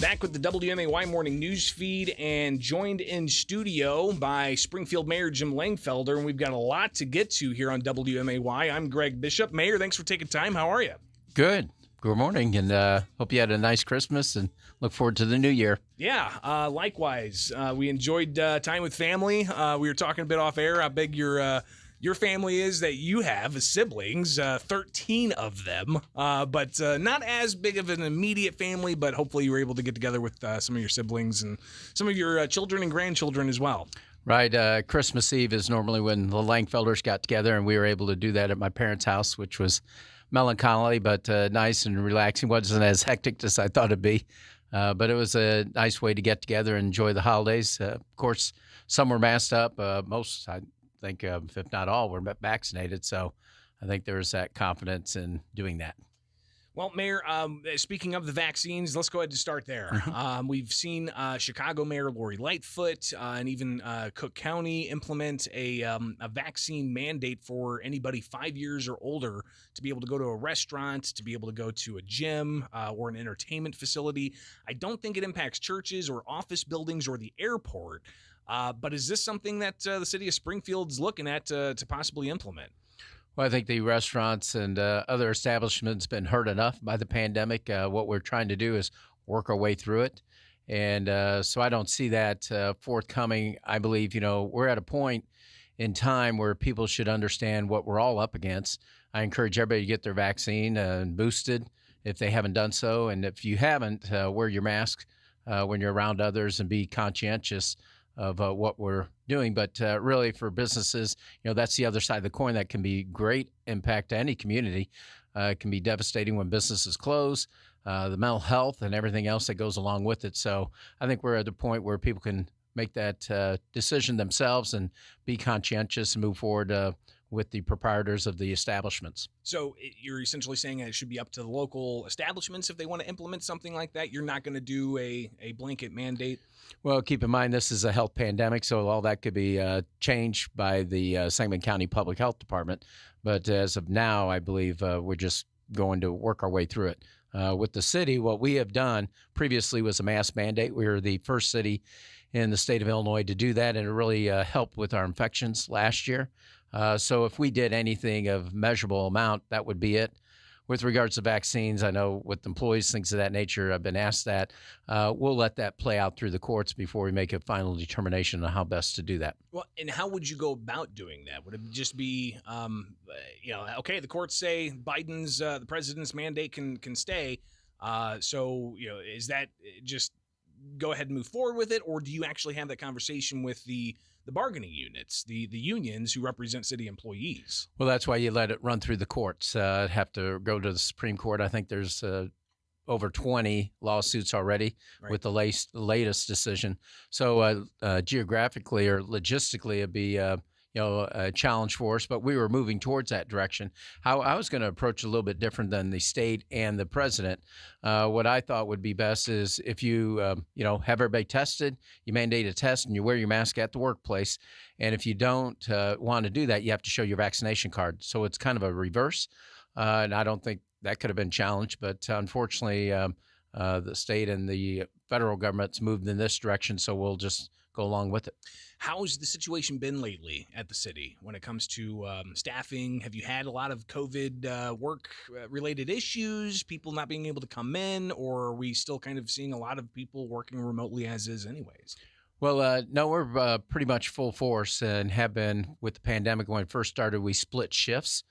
Back with the WMAY morning news feed and joined in studio by Springfield Mayor Jim Langfelder. And we've got a lot to get to here on WMAY. I'm Greg Bishop. Mayor, thanks for taking time. How are you? Good. Good morning, and hope you had a nice Christmas and look forward to the new year. Yeah, likewise. We enjoyed time with family. We were talking a bit off air how big your family is that you have as siblings, 13 of them, but not as big of an immediate family, but hopefully you were able to get together with some of your siblings and some of your children and grandchildren as well. Right. Christmas Eve is normally when the Langfelders got together, and we were able to do that at my parents' house, which was melancholy, but nice and relaxing. Wasn't as hectic as I thought it'd be, but it was a nice way to get together and enjoy the holidays. Of course, some were masked up. Most, I think, if not all, were vaccinated. So I think there's that confidence in doing that. Well, Mayor, speaking of the vaccines, let's go ahead and start there. We've seen Chicago Mayor Lori Lightfoot and even Cook County implement a vaccine mandate for anybody 5 years or older to be able to go to a restaurant, to be able to go to a gym or an entertainment facility. I don't think it impacts churches or office buildings or the airport, but is this something that the city of Springfield's looking at to possibly implement? Well, I think the restaurants and other establishments been hurt enough by the pandemic. What we're trying to do is work our way through it. And so I don't see that forthcoming. I believe, we're at a point in time where people should understand what we're all up against. I encourage everybody to get their vaccine and boosted if they haven't done so. And if you haven't, wear your mask when you're around others and be conscientious of what we're doing. But really for businesses, that's the other side of the coin that can be great impact to any community. It can be devastating when businesses close, the mental health and everything else that goes along with it. So I think we're at the point where people can make that decision themselves and be conscientious and move forward with the proprietors of the establishments. So you're essentially saying that it should be up to the local establishments if they want to implement something like that? You're not going to do a blanket mandate? Well, keep in mind, this is a health pandemic, so all that could be changed by the Sangamon County Public Health Department. But as of now, I believe we're just going to work our way through it. With the city, what we have done previously was a mask mandate. We were the first city in the state of Illinois to do that, and it really helped with our infections last year. So if we did anything of measurable amount, that would be it. With regards to vaccines, I know with employees, things of that nature, I've been asked that. We'll let that play out through the courts before we make a final determination on how best to do that. Well, and how would you go about doing that? Would it just be, okay, the courts say Biden's, the president's mandate can stay. So, is that just go ahead and move forward with it? Or do you actually have that conversation with the bargaining units, the unions who represent city employees? Well, that's why you let it run through the courts. Have to go to the Supreme Court. I think there's over 20 lawsuits already with the latest decision. So geographically or logistically, it'd be a challenge for us, but we were moving towards that direction. How I was going to approach it a little bit different than the state and the president. What I thought would be best is if you, have everybody tested, you mandate a test, and you wear your mask at the workplace. And if you don't want to do that, you have to show your vaccination card. So it's kind of a reverse, and I don't think that could have been challenged. But unfortunately, the state and the federal government's moved in this direction, so we'll just go along with it. How's the situation been lately at the city when it comes to staffing? Have you had a lot of COVID work-related issues, people not being able to come in, or are we still kind of seeing a lot of people working remotely as is anyways? Well, no, we're pretty much full force and have been with the pandemic. When it first started, we split shifts,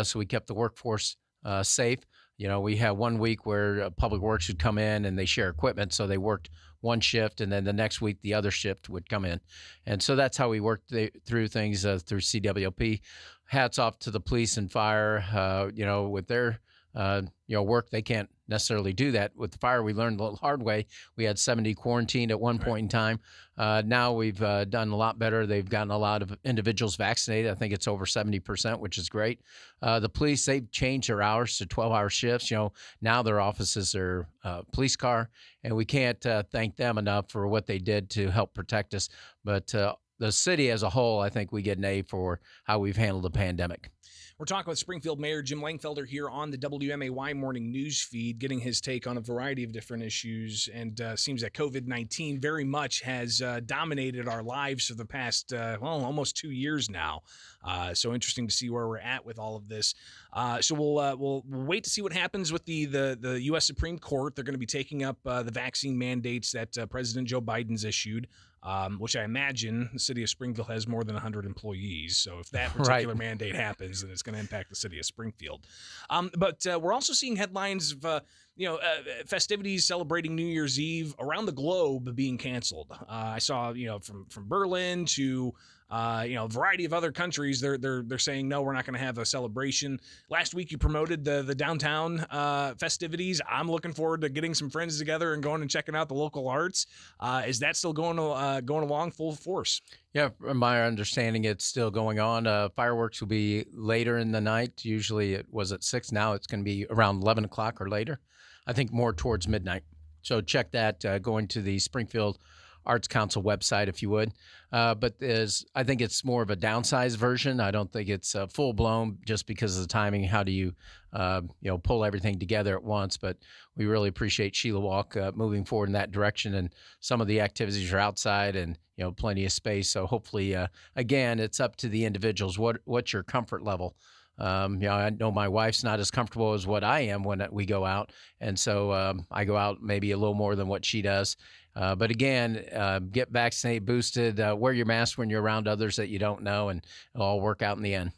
so we kept the workforce safe. We had 1 week where Public Works would come in and they share equipment, so they worked one shift, and then the next week the other shift would come in. And so that's how we worked through things through CWP. Hats off to the police and fire, with their work. They can't necessarily do that. With the fire, we learned the hard way. We had 70 quarantined at one point in time. Now we've done a lot better. They've gotten a lot of individuals vaccinated. I think it's over 70%, which is great. The police, they've changed their hours to 12-hour shifts. Now their offices are police car, and we can't thank them enough for what they did to help protect us. But the city as a whole, I think we get an A for how we've handled the pandemic. We're talking with Springfield Mayor Jim Langfelder here on the WMAY morning news feed, getting his take on a variety of different issues. And seems that COVID-19 very much has dominated our lives for the past, almost 2 years now. So interesting to see where we're at with all of this. So we'll wait to see what happens with the U.S. Supreme Court. They're going to be taking up the vaccine mandates that President Joe Biden's issued. Which I imagine the city of Springfield has more than 100 employees. So if that particular mandate happens, then it's going to impact the city of Springfield. But we're also seeing headlines of, festivities celebrating New Year's Eve around the globe being canceled. I saw, from Berlin to a variety of other countries, they're saying, no, we're not going to have a celebration. Last week, you promoted the downtown festivities. I'm looking forward to getting some friends together and going and checking out the local arts. Is that still going along full force? Yeah, from my understanding, it's still going on. Fireworks will be later in the night. Usually it was at 6. Now it's going to be around 11 o'clock or later. I think more towards midnight. So check that going to the Springfield Arts Council website, if you would. But I think it's more of a downsized version. I don't think it's full blown just because of the timing. How do you, pull everything together at once? But we really appreciate Sheila Walk moving forward in that direction. And some of the activities are outside and, plenty of space. So hopefully, again, it's up to the individuals. What's your comfort level? I know my wife's not as comfortable as what I am when we go out. And so I go out maybe a little more than what she does. But again, get vaccinated, boosted, wear your mask when you're around others that you don't know, and it'll all work out in the end.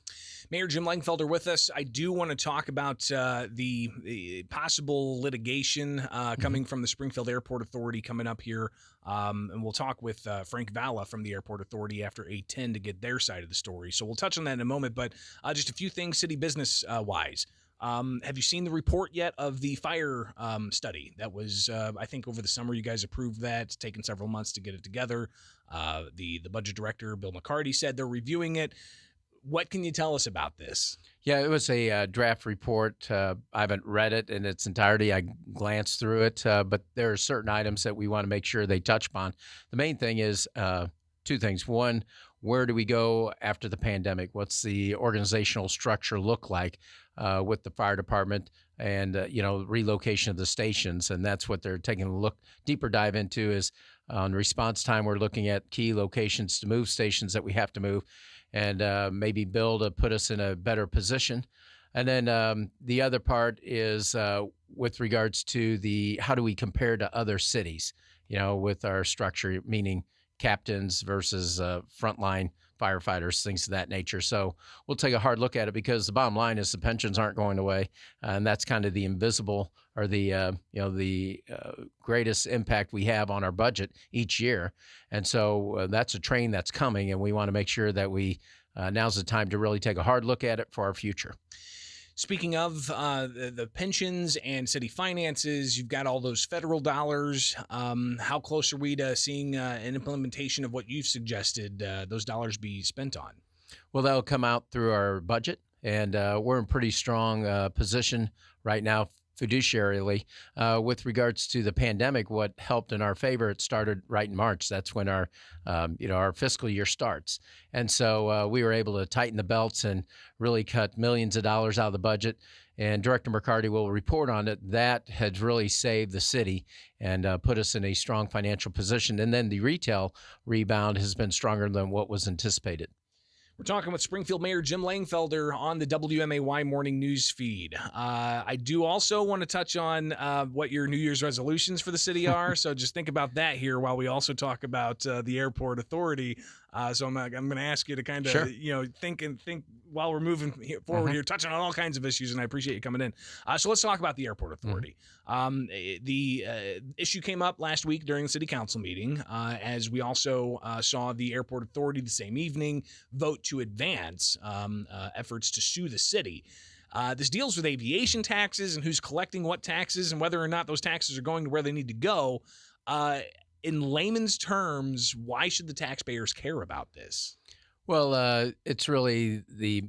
Mayor Jim Langfelder with us. I do want to talk about the possible litigation coming from the Springfield Airport Authority coming up here. And we'll talk with Frank Valla from the Airport Authority after 8:10 to get their side of the story. So we'll touch on that in a moment. But just a few things city business wise. Have you seen the report yet of the fire study that was, I think over the summer, you guys approved that. It's taken several months to get it together. The budget director, Bill McCarty, said they're reviewing it. What can you tell us about this? Yeah, it was a draft report. I haven't read it in its entirety. I glanced through it, but there are certain items that we want to make sure they touch upon. The main thing is two things. One, where do we go after the pandemic? What's the organizational structure look like with the fire department and, relocation of the stations? And that's what they're taking a deeper dive into is on response time. We're looking at key locations to move stations that we have to move and maybe Bill to put us in a better position. And then the other part is with regards to how do we compare to other cities, with our structure, meaning captains versus frontline firefighters, things of that nature. So we'll take a hard look at it because the bottom line is the pensions aren't going away. And that's kind of the invisible or the greatest impact we have on our budget each year. And so that's a train that's coming, and we want to make sure that now's the time to really take a hard look at it for our future. Speaking of the pensions and city finances, you've got all those federal dollars. How close are we to seeing an implementation of what you've suggested those dollars be spent on? Well, that'll come out through our budget, and we're in pretty strong position right now fiduciarily with regards to the pandemic. What helped in our favor, it started right in March. That's when our fiscal year starts. And so we were able to tighten the belts and really cut millions of dollars out of the budget. And Director McCarty will report on it. That has really saved the city and put us in a strong financial position. And then the retail rebound has been stronger than what was anticipated. We're talking with Springfield Mayor Jim Langfelder on the WMAY morning news feed. I do also want to touch on what your New Year's resolutions for the city are. So just think about that here while we also talk about the Airport Authority. So I'm going to ask you to kind of think while we're moving forward here, touching on all kinds of issues, and I appreciate you coming in. So let's talk about the Airport Authority. The issue came up last week during the city council meeting, as we also saw the Airport Authority the same evening vote to advance efforts to sue the city. This deals with aviation taxes and who's collecting what taxes and whether or not those taxes are going to where they need to go. In layman's terms, why should the taxpayers care about this? Well, it's really the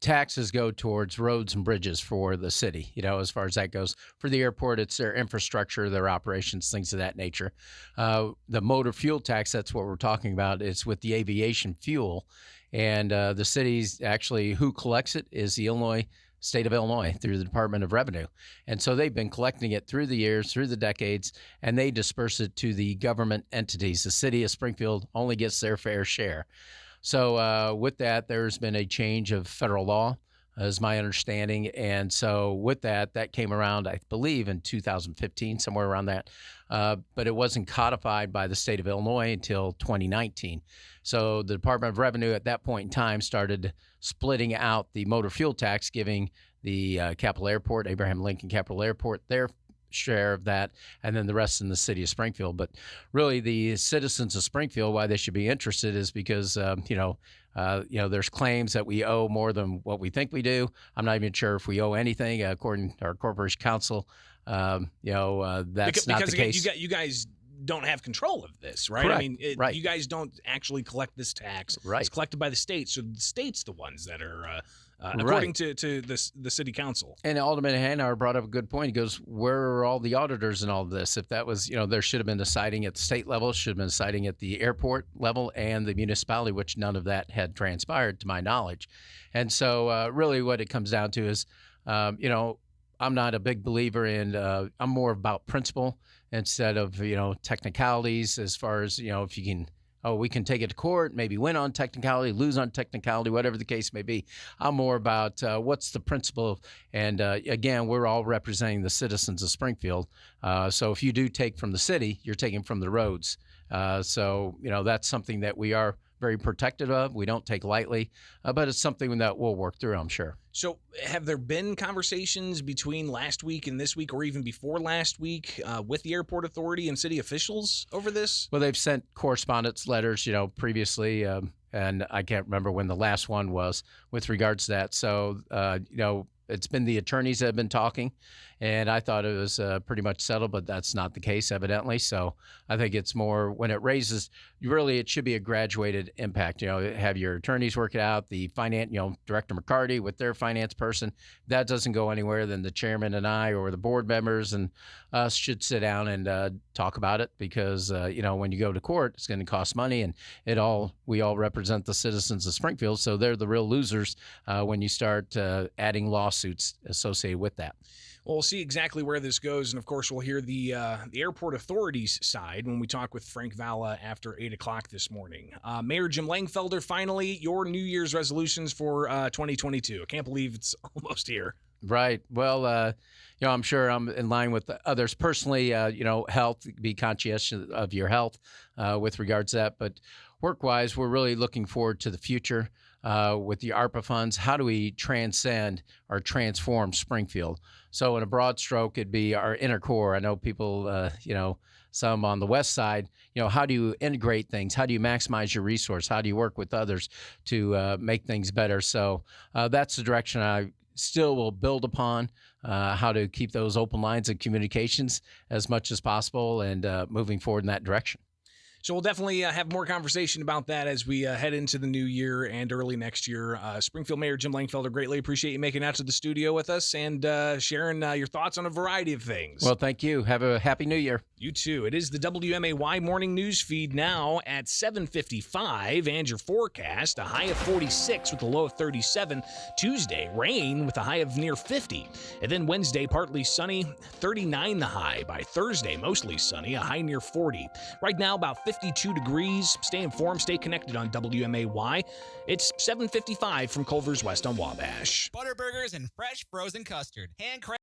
taxes go towards roads and bridges for the city, as far as that goes. For the airport, it's their infrastructure, their operations, things of that nature. The motor fuel tax, that's what we're talking about. It's with the aviation fuel. And the city's actually who collects it is the state of Illinois through the Department of Revenue. And so they've been collecting it through the years, through the decades, and they disperse it to the government entities. The city of Springfield only gets their fair share. So with that, there's been a change of federal law, is my understanding. And so with that came around, I believe, in 2015, somewhere around that. But it wasn't codified by the state of Illinois until 2019. So the Department of Revenue at that point in time started splitting out the motor fuel tax, giving the Capital Airport, Abraham Lincoln Capital Airport, their share of that, and then the rest in the city of Springfield. But really, the citizens of Springfield, why they should be interested is because there's claims that we owe more than what we think we do. I'm not even sure if we owe anything, according to our corporation counsel. That's because not the again, case. You guys don't have control of this, right? Correct. I mean, Right. You guys don't actually collect this tax. Right. It's collected by the state, so the state's the ones that are, according to the city council. And Alderman Hanauer brought up a good point. He goes, where are all the auditors in all of this? If that was, there should have been a citing at the state level, should have been a citing at the airport level and the municipality, which none of that had transpired to my knowledge. And so really what it comes down to is, I'm not a big believer in, I'm more about principle instead of, technicalities as far as, if you can, we can take it to court, maybe win on technicality, lose on technicality, whatever the case may be. I'm more about what's the principle. And again, we're all representing the citizens of Springfield. So if you do take from the city, you're taking from the roads. So that's something that we are very protective of. We don't take lightly, but it's something that we'll work through, I'm sure. So have there been conversations between last week and this week, or even before last week, with the airport authority and city officials over this? Well, they've sent correspondence letters, previously, and I can't remember when the last one was with regards to that. So, it's been the attorneys that have been talking, and I thought it was pretty much settled, but that's not the case, evidently. So I think it's more when it raises, really, it should be a graduated impact. Have your attorneys work it out, the finance, Director McCarty with their finance person. If that doesn't go anywhere, then the chairman and I or the board members and us should sit down and talk about it because, when you go to court, it's going to cost money, and we all represent the citizens of Springfield, so they're the real losers when you start adding lawsuits associated with that. Well, we'll see exactly where this goes, and of course, we'll hear the airport authorities' side when we talk with Frank Valla after 8 o'clock this morning. Mayor Jim Langfelder, finally, your New Year's resolutions for 2022. I can't believe it's almost here. Right. Well, I'm sure I'm in line with the others personally. Health, be conscientious of your health with regards to that. But work-wise, we're really looking forward to the future with the ARPA funds. How do we transcend or transform Springfield? So in a broad stroke, it'd be our inner core. I know people, some on the west side, how do you integrate things? How do you maximize your resource? How do you work with others to make things better? So that's the direction I still will build upon, how to keep those open lines of communications as much as possible and moving forward in that direction. So we'll definitely have more conversation about that as we head into the new year and early next year. Springfield Mayor Jim Langfelder, greatly appreciate you making it out to the studio with us and sharing your thoughts on a variety of things. Well, thank you. Have a happy new year. You too. It is the WMAY morning news feed now at 7:55, and your forecast, a high of 46 with a low of 37. Tuesday, rain with a high of near 50. And then Wednesday, partly sunny, 39 the high. By Thursday, mostly sunny, a high near 40. Right now, about 52 degrees. Stay informed, stay connected on WMAY. It's 7:55 from Culver's West on Wabash. Butterburgers and fresh frozen custard. Handcrafted